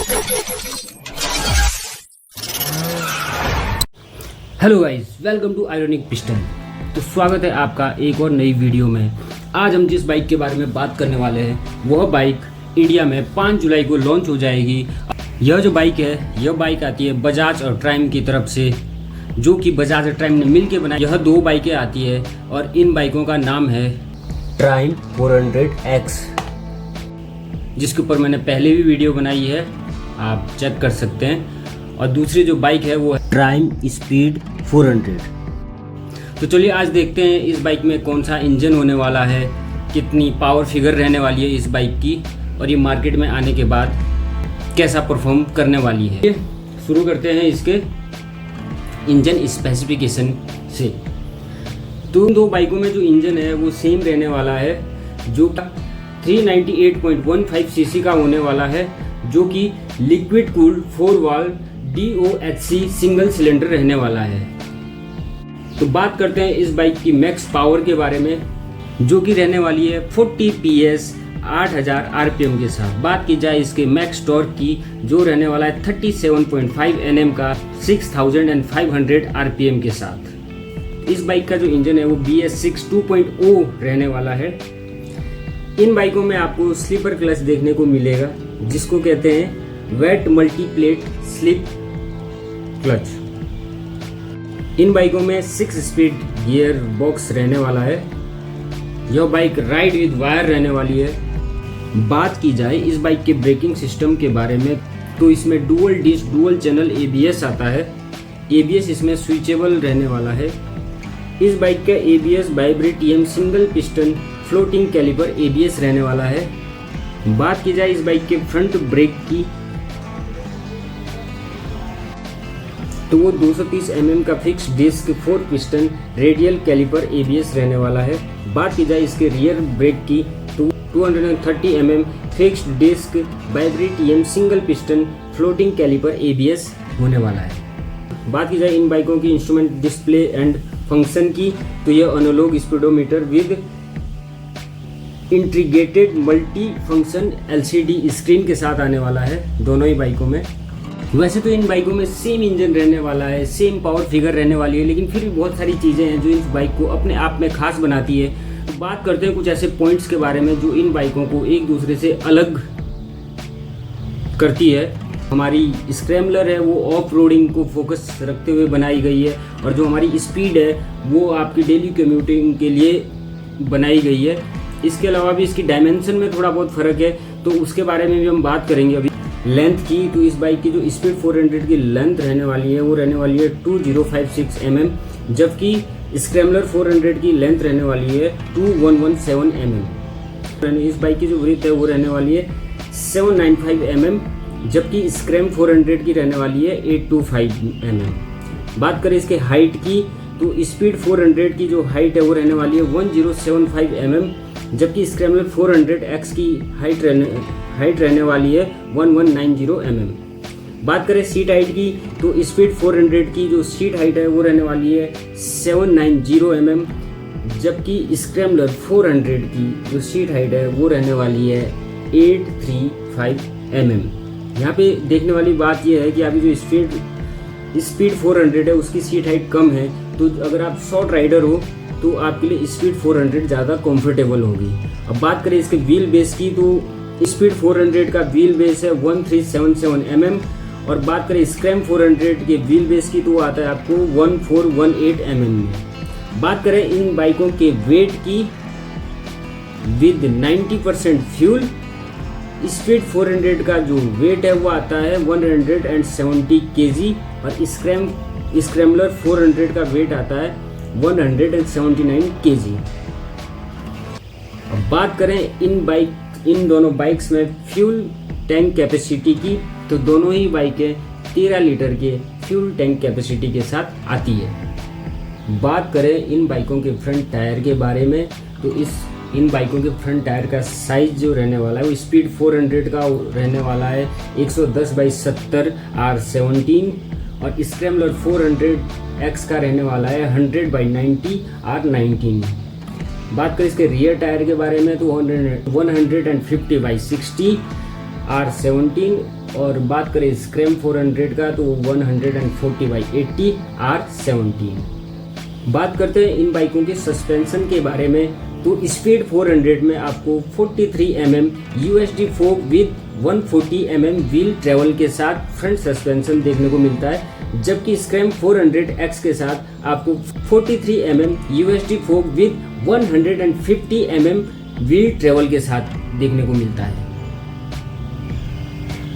Hello guys, welcome to Ironic Piston. तो स्वागत है आपका एक और नई वीडियो में। आज हम जिस बाइक के बारे में बात करने वाले हैं वह बाइक इंडिया में 5 जुलाई को लॉन्च हो जाएगी। यह जो बाइक है, यह बाइक आती है बजाज और ट्राइम की तरफ से, जो कि बजाज और ट्राइम ने मिलकर बनाई। यह 2 बाइकें आती है और इन बाइकों का नाम है ट्राइम 400X, जिसके ऊपर मैंने पहले भी वीडियो बनाई है, आप चेक कर सकते हैं। और दूसरी जो बाइक है वो है ट्राइम स्पीड 400। तो चलिए आज देखते हैं इस बाइक में कौन सा इंजन होने वाला है, कितनी पावर फिगर रहने वाली है इस बाइक की, और ये मार्केट में आने के बाद कैसा परफॉर्म करने वाली है। शुरू करते हैं इसके इंजन स्पेसिफिकेशन से। तो इन 2 बाइकों में जो इंजन है वो सेम रहने वाला है, जो 398.15 सीसी का होने वाला है, जो कि liquid cooled 4 valve DOHC single cylinder रहने वाला है। तो बात करते हैं इस बाइक की मैक्स पावर के बारे में, जो कि रहने वाली है 40 PS 8000 RPM के साथ। बात की जाए इसके मैक्स टॉर्क की, जो रहने वाला है 37.5 Nm का 6500 RPM के साथ। इस बाइक का जो इंजन है वो BS6 2.0 रहने वाला है। इन बाइकों में आपको स्लीपर क्लच देखने को मिलेगा, जिसको कहते हैं वेट मल्टीप्लेट स्लिप क्लच। इन बाइकों में 6 स्पीड गियर बॉक्स रहने वाला है। यह बाइक राइड विद वायर रहने वाली है। बात की जाए इस बाइक के ब्रेकिंग सिस्टम के बारे में, तो इसमें dual disc dual channel ABS आता है। ABS इसमें स्विचेबल रहने वाला है। इस बाइक का ABS वाइब्रेटियम single piston floating caliper ABS रहने वाला है। बात की जाए इस बाइक के फ्रंट ब्रेक की, तो वो 230 mm का fix disc 4 piston radial caliper ABS रहने वाला है। बात की जाए इसके रियर ब्रेक की, तो 230 mm फिक्स डिस्क वाइब्रेटियम single piston floating caliper ABS होने वाला है। बात की जाए इन बाइकों की इंस्ट्रूमेंट डिस्प्ले एंड फंक्शन की, तो यह analog speedometer with integrated multi function LCD screen के साथ आने वाला है दोनों ही बाइकों में। वैसे तो इन बाइकों में सेम इंजन रहने वाला है, सेम पावर फिगर रहने वाली है, लेकिन फिर भी बहुत सारी चीज़ें हैं जो इस बाइक को अपने आप में खास बनाती है। तो बात करते हैं कुछ ऐसे पॉइंट्स के बारे में जो इन बाइकों को एक दूसरे से अलग करती है। हमारी स्क्रैम्बलर है वो ऑफ रोडिंग को फोकस रखते हुए बनाई गई है, और जो हमारी स्पीड है वो आपकी डेली कम्यूटिंग के लिए बनाई गई है। इसके अलावा भी इसकी डायमेंशन में थोड़ा बहुत फ़र्क है, तो उसके बारे में भी हम बात करेंगे अभी। लेंथ की, तो इस बाइक की जो स्पीड 400 की लेंथ रहने वाली है वो रहने वाली है 2056 mm, जबकि स्क्रैम्बलर 400 की लेंथ रहने वाली है 2117 mm। इस बाइक की जो विड्थ है वो रहने वाली है 795 mm, जबकि स्क्रैम 400 की रहने वाली है 825 mm। बात करें इसके हाइट की, तो स्पीड 400 की जो हाइट है वो रहने वाली है 1075 mm, जबकि स्क्रैम्बलर 400X की हाइट रहने वाली है 1190 mm। बात करें सीट हाइट की, तो स्पीड 400 की जो सीट हाइट है वो रहने वाली है 790 mm, जबकि स्क्रैम्बलर 400 की जो सीट हाइट है वो रहने वाली है 835 mm। यहाँ पे देखने वाली बात यह है कि अभी जो स्पीड 400 है उसकी सीट हाइट कम है, तो अगर आप शॉर्ट राइडर हो तो आपके लिए स्पीड 400 ज़्यादा कंफर्टेबल होगी। अब बात करें इसके व्हील बेस की, तो स्पीड 400 का व्हील बेस है 1377 mm, और बात करें स्क्रैम 400 के व्हील बेस की, तो वो आता है आपको 1418 mm में। बात करें इन बाइकों के वेट की, विद 90% फ्यूल, स्पीड 400 का जो वेट है वो आता है 170 kg, और स्क्रैम्बलर 400 का वेट आता है 179 kg। अब बात करें इन दोनों बाइक्स में फ्यूल टैंक कैपेसिटी की, तो दोनों ही बाइकें 13 लीटर के फ्यूल टैंक कैपेसिटी के साथ आती है। बात करें इन बाइकों के फ्रंट टायर के बारे में, तो इन बाइकों के फ्रंट टायर का साइज जो रहने वाला है वो स्पीड 400 का रहने वाला है 110/70 R17, और स्क्रैम्बलर 400X का रहने वाला है 100/90 R19। बात करें इसके रियर टायर के बारे में, तो 150/60 R17, और बात करें स्क्रैम 400 का तो वो 140/80 R17। बात करते हैं इन बाइकों के सस्पेंशन के बारे में, तो स्पीड 400 में आपको 43 mm USD fork with 140 mm wheel travel के साथ फ्रंट सस्पेंशन देखने को मिलता है, जबकि स्क्रैम 400X के साथ आपको 43 mm USD fork with 150 mm wheel travel के साथ देखने को मिलता है।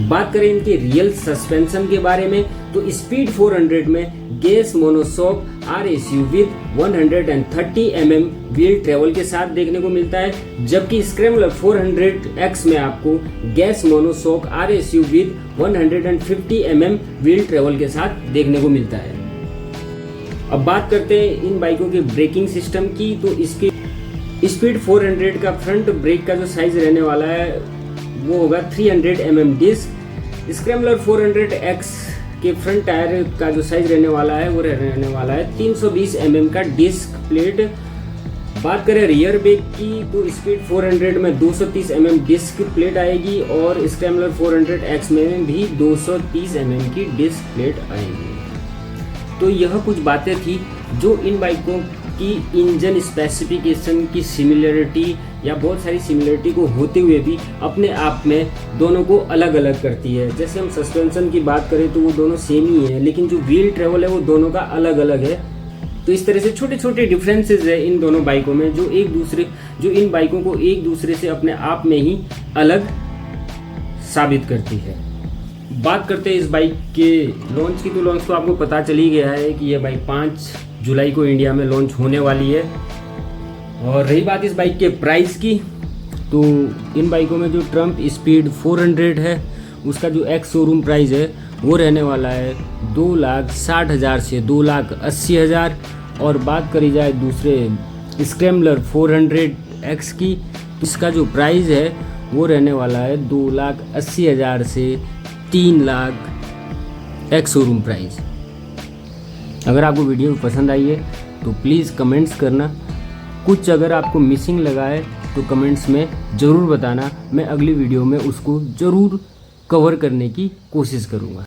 बात करें इनके रियल सस्पेंशन के बारे में, तो स्पीड 400 में gas monoshock RSU with 130 mm wheel travel के साथ देखने को मिलता है, जबकि स्क्रैम्बलर 400X में आपको gas monoshock RSU with 150 mm wheel travel के साथ देखने को मिलता है। अब बात करते हैं इन बाइकों के ब्रेकिंग सिस्टम की, तो इसके स्पीड 400 का फ्रंट ब्रेक का जो साइज रहने वाला है वो होगा 300 mm डिस्क। स्क्रैम्बलर 400X के फ्रंट टायर का जो साइज रहने वाला है वो रहने वाला है 320 mm का डिस्क प्लेट। बात करें रियर ब्रेक की, तो स्पीड 400 में 230 mm डिस्क प्लेट आएगी और स्क्रैम्बलर 400X में भी 230 mm की डिस्क प्लेट आएगी। तो यह कुछ बातें थी जो इन बाइकों की इंजन स्पेसिफिकेशन की सिमिलरिटी या बहुत सारी सिमिलरिटी को होते हुए भी अपने आप में दोनों को अलग अलग करती है। जैसे हम सस्पेंशन की बात करें तो वो दोनों सेम ही है, लेकिन जो व्हील ट्रेवल है वो दोनों का अलग अलग है। तो इस तरह से छोटे छोटे डिफरेंसेस है इन दोनों बाइकों में जो इन बाइकों को एक दूसरे से अपने आप में ही अलग साबित करती है। बात करते हैं इस बाइक के लॉन्च की, तो लॉन्च तो आपको पता चल ही गया है कि यह बाइक 5 जुलाई को इंडिया में लॉन्च होने वाली है। और रही बात इस बाइक के प्राइस की, तो इन बाइकों में जो ट्रम्प स्पीड 400 है उसका जो एक्स शोरूम प्राइस है वो रहने वाला है 2,60,000 से 2,80,000। और बात करी जाए दूसरे स्क्रैम्बलर 400X की, इसका जो प्राइस है वो रहने वाला है 2,80,000 से 3,00,000 एक्स शोरूम प्राइस। अगर आपको वीडियो पसंद आई है तो प्लीज़ कमेंट्स करना, कुछ अगर आपको मिसिंग लगा है तो कमेंट्स में ज़रूर बताना, मैं अगली वीडियो में उसको ज़रूर कवर करने की कोशिश करूँगा।